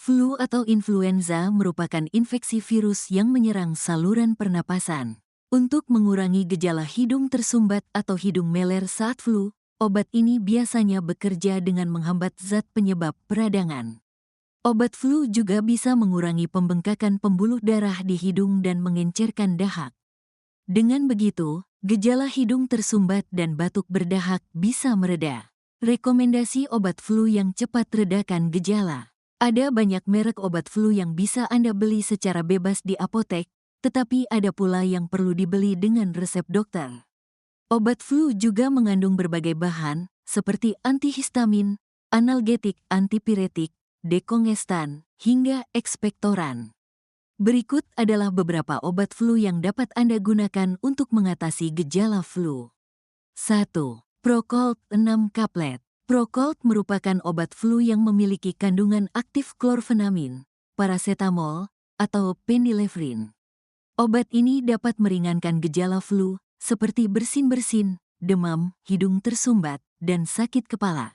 Flu atau influenza merupakan infeksi virus yang menyerang saluran pernapasan. Untuk mengurangi gejala hidung tersumbat atau hidung meler saat flu, obat ini biasanya bekerja dengan menghambat zat penyebab peradangan. Obat flu juga bisa mengurangi pembengkakan pembuluh darah di hidung dan mengencerkan dahak. Dengan begitu, gejala hidung tersumbat dan batuk berdahak bisa mereda. Rekomendasi obat flu yang cepat redakan gejala. Ada banyak merek obat flu yang bisa Anda beli secara bebas di apotek, tetapi ada pula yang perlu dibeli dengan resep dokter. Obat flu juga mengandung berbagai bahan, seperti antihistamin, analgetik, antipiretik, dekongestan, hingga ekspektoran. Berikut adalah beberapa obat flu yang dapat Anda gunakan untuk mengatasi gejala flu. 1. Procold 6 kaplet. Procold merupakan obat flu yang memiliki kandungan aktif klorfenamin, parasetamol, atau phenylephrine. Obat ini dapat meringankan gejala flu, seperti bersin-bersin, demam, hidung tersumbat, dan sakit kepala.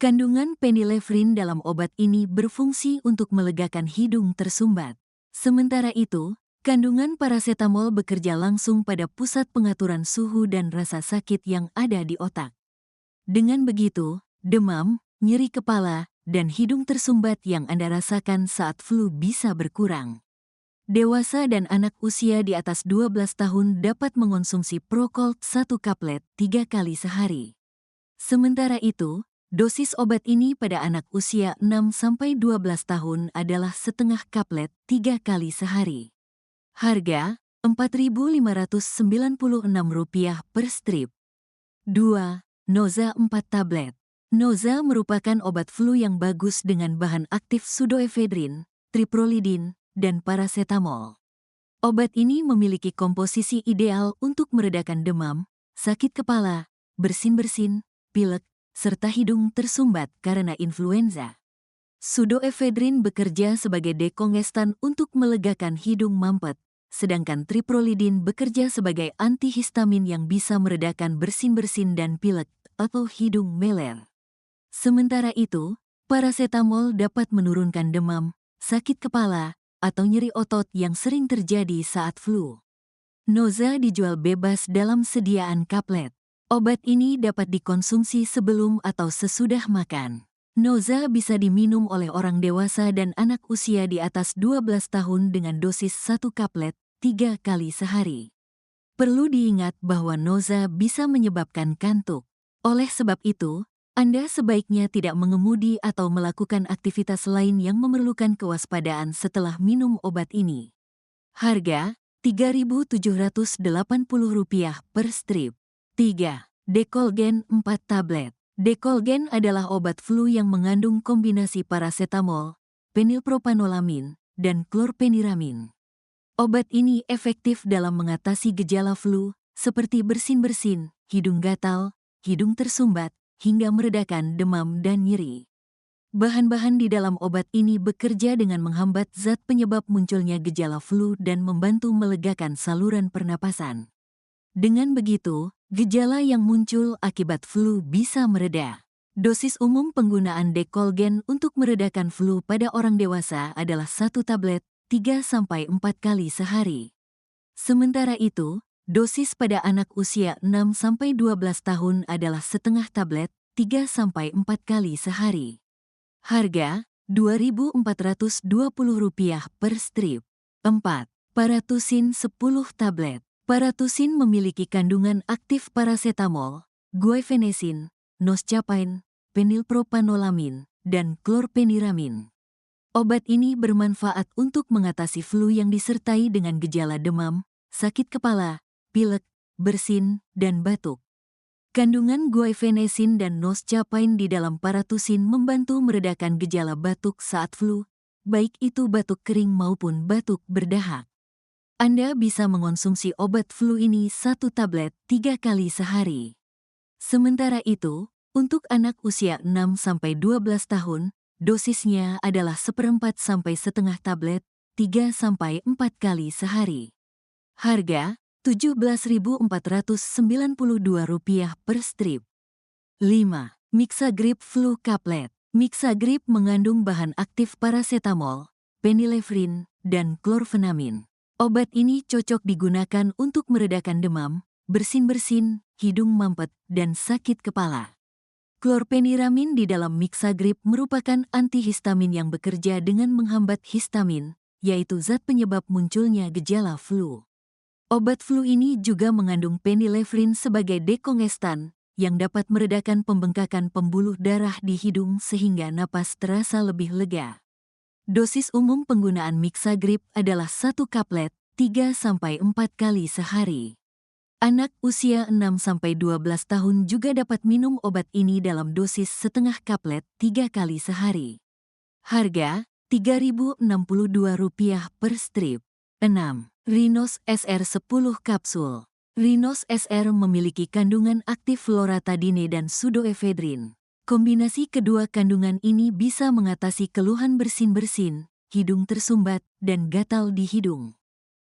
Kandungan phenylephrine dalam obat ini berfungsi untuk melegakan hidung tersumbat. Sementara itu, kandungan parasetamol bekerja langsung pada pusat pengaturan suhu dan rasa sakit yang ada di otak. Dengan begitu, demam, nyeri kepala, dan hidung tersumbat yang Anda rasakan saat flu bisa berkurang. Dewasa dan anak usia di atas 12 tahun dapat mengonsumsi Procold 1 kaplet 3 kali sehari. Sementara itu, dosis obat ini pada anak usia 6-12 tahun adalah setengah kaplet 3 kali sehari. Harga Rp4.596 per strip. 2. Noza 4 tablet. Noza merupakan obat flu yang bagus dengan bahan aktif pseudoephedrine, triprolidin, dan parasetamol. Obat ini memiliki komposisi ideal untuk meredakan demam, sakit kepala, bersin-bersin, pilek, serta hidung tersumbat karena influenza. Pseudoephedrine bekerja sebagai dekongestan untuk melegakan hidung mampet, sedangkan triprolidin bekerja sebagai antihistamin yang bisa meredakan bersin-bersin dan pilek atau hidung meler. Sementara itu, parasetamol dapat menurunkan demam, sakit kepala, atau nyeri otot yang sering terjadi saat flu. Noza dijual bebas dalam sediaan kaplet. Obat ini dapat dikonsumsi sebelum atau sesudah makan. Noza bisa diminum oleh orang dewasa dan anak usia di atas 12 tahun dengan dosis 1 kaplet 3 kali sehari. Perlu diingat bahwa Noza bisa menyebabkan kantuk. Oleh sebab itu, Anda sebaiknya tidak mengemudi atau melakukan aktivitas lain yang memerlukan kewaspadaan setelah minum obat ini. Harga Rp3.780 per strip. 3. Decolgen 4 tablet. Decolgen adalah obat flu yang mengandung kombinasi parasetamol, phenylpropanolamin, dan chlorpheniramine. Obat ini efektif dalam mengatasi gejala flu, seperti bersin-bersin, hidung gatal, hidung tersumbat, hingga meredakan demam dan nyeri. Bahan-bahan di dalam obat ini bekerja dengan menghambat zat penyebab munculnya gejala flu dan membantu melegakan saluran pernapasan. Dengan begitu, gejala yang muncul akibat flu bisa mereda. Dosis umum penggunaan Decolgen untuk meredakan flu pada orang dewasa adalah 1 tablet 3-4 kali sehari. Sementara itu, dosis pada anak usia 6-12 tahun adalah setengah tablet 3-4 kali sehari. Harga Rp2.420 per strip. 4. Paratusin 10 tablet. Paratusin memiliki kandungan aktif parasetamol, guaifenesin, noscapain, phenylpropanolamin, dan chlorpheniramine. Obat ini bermanfaat untuk mengatasi flu yang disertai dengan gejala demam, sakit kepala, pilek, bersin, dan batuk. Kandungan guaifenesin dan noscapain di dalam paratusin membantu meredakan gejala batuk saat flu, baik itu batuk kering maupun batuk berdahak. Anda bisa mengonsumsi obat flu ini 1 tablet 3 kali sehari. Sementara itu, untuk anak usia 6-12 tahun, dosisnya adalah 1/4 sampai setengah tablet 3-4 kali sehari. Harga Rp17.492 per strip. 5. Mixagrip Flu Kaplet. Mixagrip mengandung bahan aktif parasetamol, phenylephrine, dan klorfenamin. Obat ini cocok digunakan untuk meredakan demam, bersin-bersin, hidung mampet, dan sakit kepala. Klorpeniramin di dalam Mixagrip merupakan antihistamin yang bekerja dengan menghambat histamin, yaitu zat penyebab munculnya gejala flu. Obat flu ini juga mengandung phenylephrine sebagai dekongestan, yang dapat meredakan pembengkakan pembuluh darah di hidung sehingga napas terasa lebih lega. Dosis umum penggunaan Mixagrip adalah 1 kaplet, 3-4 kali sehari. Anak usia 6-12 tahun juga dapat minum obat ini dalam dosis setengah kaplet 3 kali sehari. Harga Rp3.062 per strip. 6. Rinos SR 10 kapsul. Rinos SR memiliki kandungan aktif loratadine dan pseudoephedrine. Kombinasi kedua kandungan ini bisa mengatasi keluhan bersin-bersin, hidung tersumbat, dan gatal di hidung.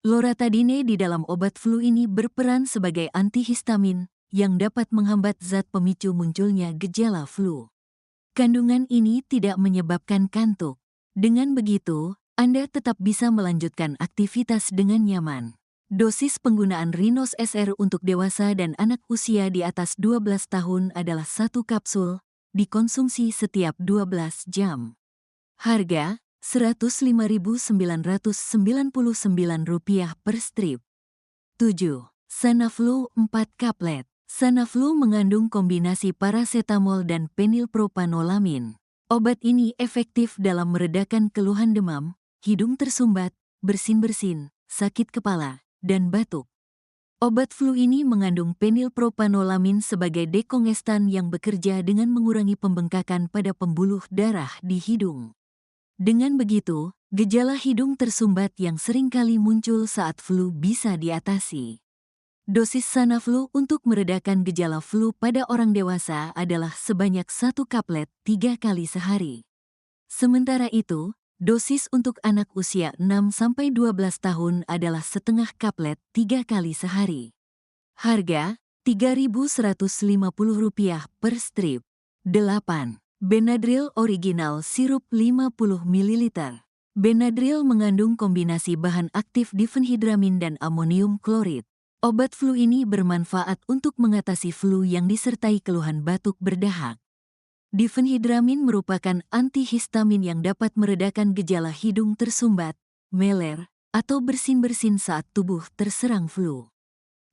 Loratadine di dalam obat flu ini berperan sebagai antihistamin yang dapat menghambat zat pemicu munculnya gejala flu. Kandungan ini tidak menyebabkan kantuk. Dengan begitu, Anda tetap bisa melanjutkan aktivitas dengan nyaman. Dosis penggunaan Rinos SR untuk dewasa dan anak usia di atas 12 tahun adalah 1 kapsul, dikonsumsi setiap 12 jam. Harga Rp105.999 per strip. 7. Sanaflu 4 kaplet. Sanaflu mengandung kombinasi parasetamol dan penilpropanolamin. Obat ini efektif dalam meredakan keluhan demam, hidung tersumbat, bersin-bersin, sakit kepala, dan batuk. Obat flu ini mengandung penilpropanolamin sebagai dekongestan yang bekerja dengan mengurangi pembengkakan pada pembuluh darah di hidung. Dengan begitu, gejala hidung tersumbat yang seringkali muncul saat flu bisa diatasi. Dosis Sanaflu untuk meredakan gejala flu pada orang dewasa adalah sebanyak 1 kaplet 3 kali sehari. Sementara itu, dosis untuk anak usia 6-12 tahun adalah setengah kaplet 3 kali sehari. Harga Rp3.150 per strip. 8. Benadryl Original Sirup 50 ml. Benadryl mengandung kombinasi bahan aktif difenhidramin dan amonium klorid. Obat flu ini bermanfaat untuk mengatasi flu yang disertai keluhan batuk berdahak. Difenhidramin merupakan antihistamin yang dapat meredakan gejala hidung tersumbat, meler, atau bersin-bersin saat tubuh terserang flu.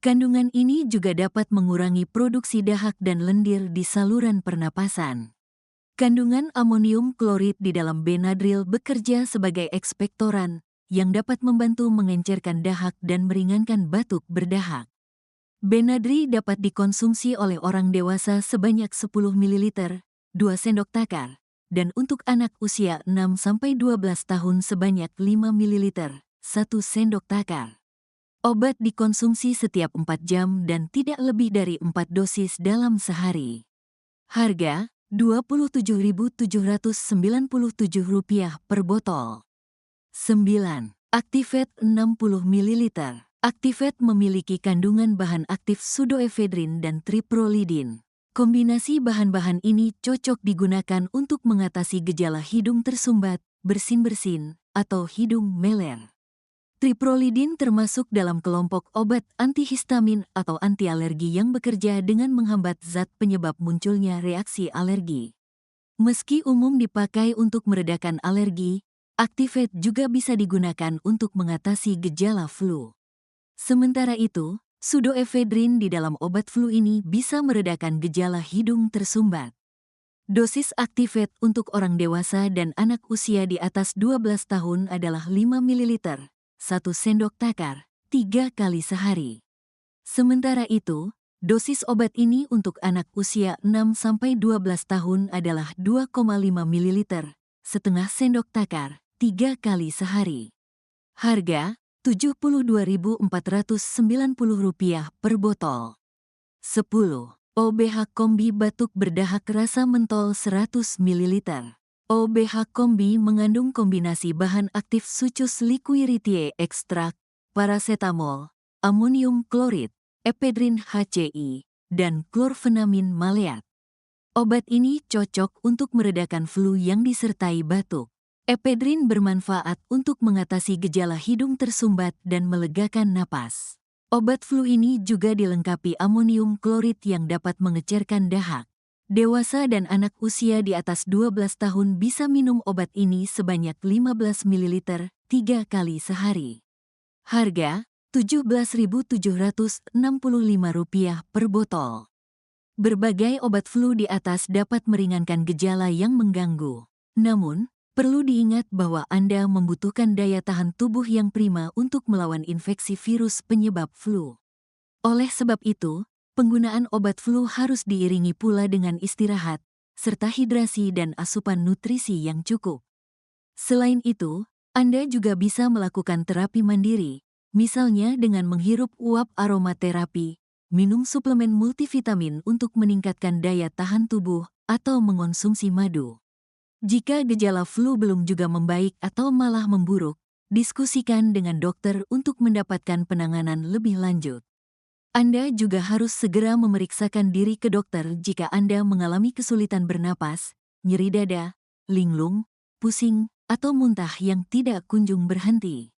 Kandungan ini juga dapat mengurangi produksi dahak dan lendir di saluran pernapasan. Kandungan amonium klorid di dalam Benadryl bekerja sebagai ekspektoran, yang dapat membantu mengencerkan dahak dan meringankan batuk berdahak. Benadryl dapat dikonsumsi oleh orang dewasa sebanyak 10 ml, 2 sendok takar, dan untuk anak usia 6-12 tahun sebanyak 5 ml, 1 sendok takar. Obat dikonsumsi setiap 4 jam dan tidak lebih dari 4 dosis dalam sehari. Harga Rp27.797 per botol. 9. Activate 60 ml. Activate memiliki kandungan bahan aktif pseudoephedrine dan triprolidin. Kombinasi bahan-bahan ini cocok digunakan untuk mengatasi gejala hidung tersumbat, bersin-bersin, atau hidung meler. Triprolidin termasuk dalam kelompok obat antihistamin atau anti-alergi yang bekerja dengan menghambat zat penyebab munculnya reaksi alergi. Meski umum dipakai untuk meredakan alergi, Activate juga bisa digunakan untuk mengatasi gejala flu. Sementara itu, pseudoephedrine di dalam obat flu ini bisa meredakan gejala hidung tersumbat. Dosis Activate untuk orang dewasa dan anak usia di atas 12 tahun adalah 5 ml, 1 sendok takar, 3 kali sehari. Sementara itu, dosis obat ini untuk anak usia 6-12 tahun adalah 2,5 ml, setengah sendok takar, 3 kali sehari. Harga Rp72.490 per botol. 10. OBH Kombi Batuk Berdahak Rasa Mentol 100 ml. OBH Kombi mengandung kombinasi bahan aktif Sucus liquiritiae ekstrak, parasetamol, amonium klorid, ephedrin HCl, dan klorfenamin maleat. Obat ini cocok untuk meredakan flu yang disertai batuk. Ephedrine bermanfaat untuk mengatasi gejala hidung tersumbat dan melegakan napas. Obat flu ini juga dilengkapi amonium klorid yang dapat mengecerkan dahak. Dewasa dan anak usia di atas 12 tahun bisa minum obat ini sebanyak 15 ml 3 kali sehari. Harga Rp17.765 per botol. Berbagai obat flu di atas dapat meringankan gejala yang mengganggu. Namun, perlu diingat bahwa Anda membutuhkan daya tahan tubuh yang prima untuk melawan infeksi virus penyebab flu. Oleh sebab itu, penggunaan obat flu harus diiringi pula dengan istirahat, serta hidrasi dan asupan nutrisi yang cukup. Selain itu, Anda juga bisa melakukan terapi mandiri, misalnya dengan menghirup uap aromaterapi, minum suplemen multivitamin untuk meningkatkan daya tahan tubuh, atau mengonsumsi madu. Jika gejala flu belum juga membaik atau malah memburuk, diskusikan dengan dokter untuk mendapatkan penanganan lebih lanjut. Anda juga harus segera memeriksakan diri ke dokter jika Anda mengalami kesulitan bernapas, nyeri dada, linglung, pusing, atau muntah yang tidak kunjung berhenti.